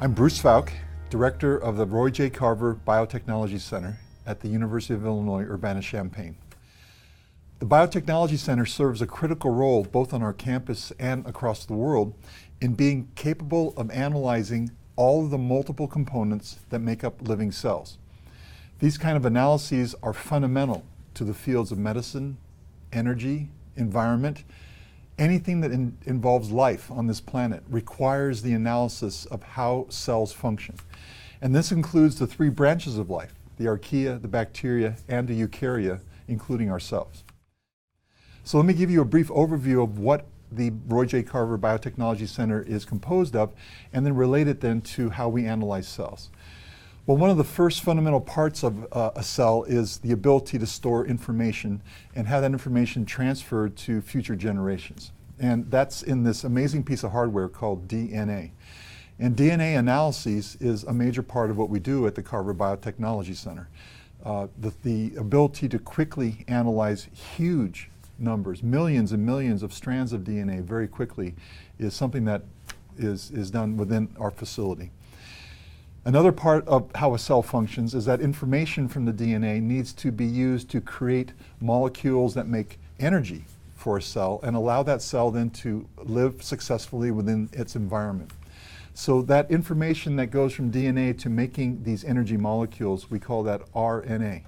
I'm Bruce Falk, Director of the Roy J. Carver Biotechnology Center at the University of Illinois Urbana-Champaign. The Biotechnology Center serves a critical role both on our campus and across the world in being capable of analyzing all of the multiple components that make up living cells. These kind of analyses are fundamental to the fields of medicine, energy, environment. Anything that involves life on this planet requires the analysis of how cells function. And this includes the three branches of life, the archaea, the bacteria, and the eukarya, including ourselves. So let me give you a brief overview of what the Roy J. Carver Biotechnology Center is composed of, and then relate it then to how we analyze cells. Well, one of the first fundamental parts of a cell is the ability to store information and have that information transferred to future generations. And that's in this amazing piece of hardware called DNA. And DNA analyses is a major part of what we do at the Carver Biotechnology Center. The ability to quickly analyze huge numbers, millions and millions of strands of DNA very quickly is something that is done within our facility. Another part of how a cell functions is that information from the DNA needs to be used to create molecules that make energy for a cell and allow that cell then to live successfully within its environment. So that information that goes from DNA to making these energy molecules, we call that RNA.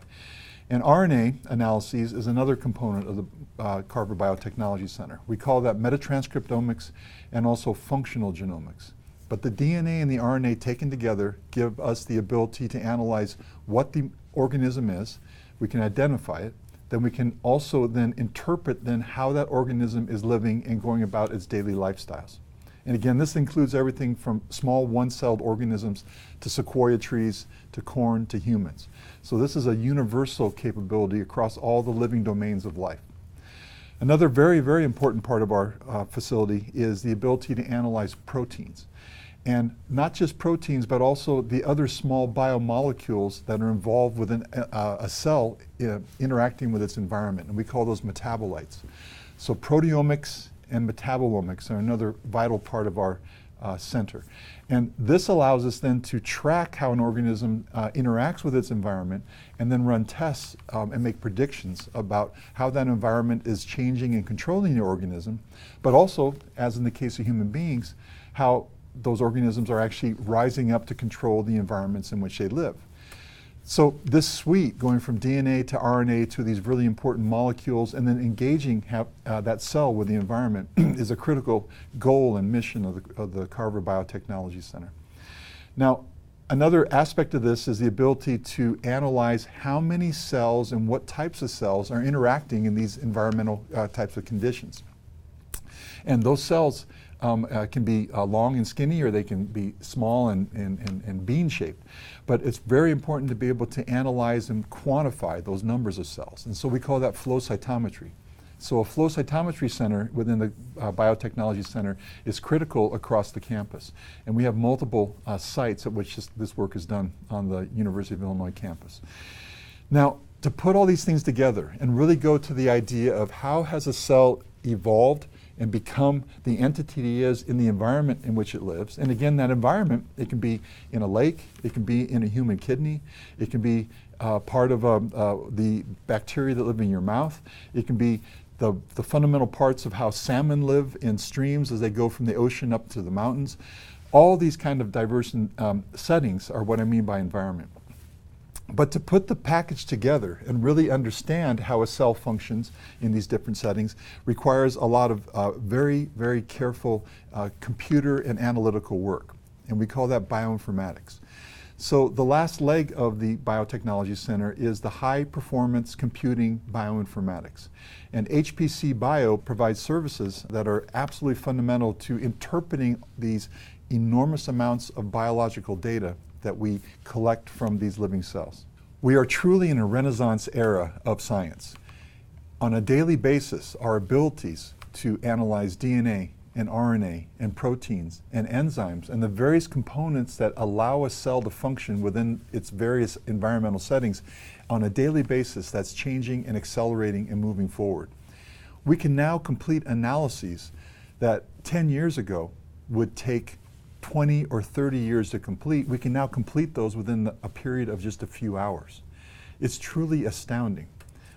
And RNA analyses is another component of the Carver Biotechnology Center. We call that metatranscriptomics and also functional genomics. But the DNA and the RNA taken together give us the ability to analyze what the organism is. We can identify it. Then we can also then interpret then how that organism is living and going about its daily lifestyles. And again, this includes everything from small one-celled organisms to sequoia trees, to corn, to humans. So this is a universal capability across all the living domains of life. Another very, very important part of our facility is the ability to analyze proteins. And not just proteins, but also the other small biomolecules that are involved within a cell interacting with its environment. And we call those metabolites. So proteomics and metabolomics are another vital part of our center. And this allows us then to track how an organism interacts with its environment and then run tests and make predictions about how that environment is changing and controlling the organism, but also, as in the case of human beings, how those organisms are actually rising up to control the environments in which they live. So this suite, going from DNA to RNA to these really important molecules and then engaging that cell with the environment is a critical goal and mission of the Carver Biotechnology Center. Now, another aspect of this is the ability to analyze how many cells and what types of cells are interacting in these environmental types of conditions. And those cells can be long and skinny, or they can be small and bean-shaped. But it's very important to be able to analyze and quantify those numbers of cells. And so we call that flow cytometry. So a flow cytometry center within the Biotechnology Center is critical across the campus. And we have multiple sites at which this work is done on the University of Illinois campus. Now, to put all these things together and really go to the idea of how has a cell evolved and become the entity it is in the environment in which it lives. And again, that environment, it can be in a lake, it can be in a human kidney, it can be part of the bacteria that live in your mouth, it can be the fundamental parts of how salmon live in streams as they go from the ocean up to the mountains. All these kind of diverse settings are what I mean by environment. But to put the package together and really understand how a cell functions in these different settings requires a lot of very, very careful computer and analytical work. And we call that bioinformatics. So the last leg of the Biotechnology Center is the high performance computing bioinformatics. And HPC Bio provides services that are absolutely fundamental to interpreting these enormous amounts of biological data that we collect from these living cells. We are truly in a Renaissance era of science. On a daily basis, our abilities to analyze DNA and RNA and proteins and enzymes and the various components that allow a cell to function within its various environmental settings on a daily basis, that's changing and accelerating and moving forward. We can now complete analyses that 10 years ago would take 20 or 30 years to complete, we can now complete those within a period of just a few hours. It's truly astounding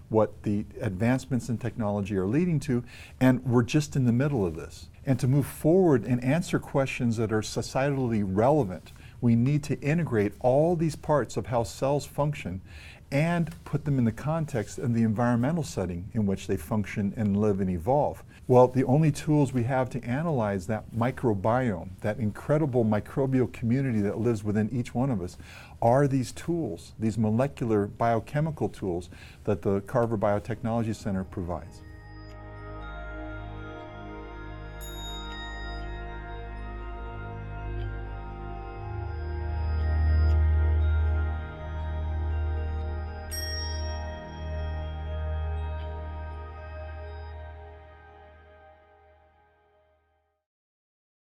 what the advancements in technology are leading to, and we're just in the middle of this. And to move forward and answer questions that are societally relevant, we need to integrate all these parts of how cells function and put them in the context of the environmental setting in which they function and live and evolve. Well, the only tools we have to analyze that microbiome, that incredible microbial community that lives within each one of us, are these tools, these molecular biochemical tools that the Carver Biotechnology Center provides.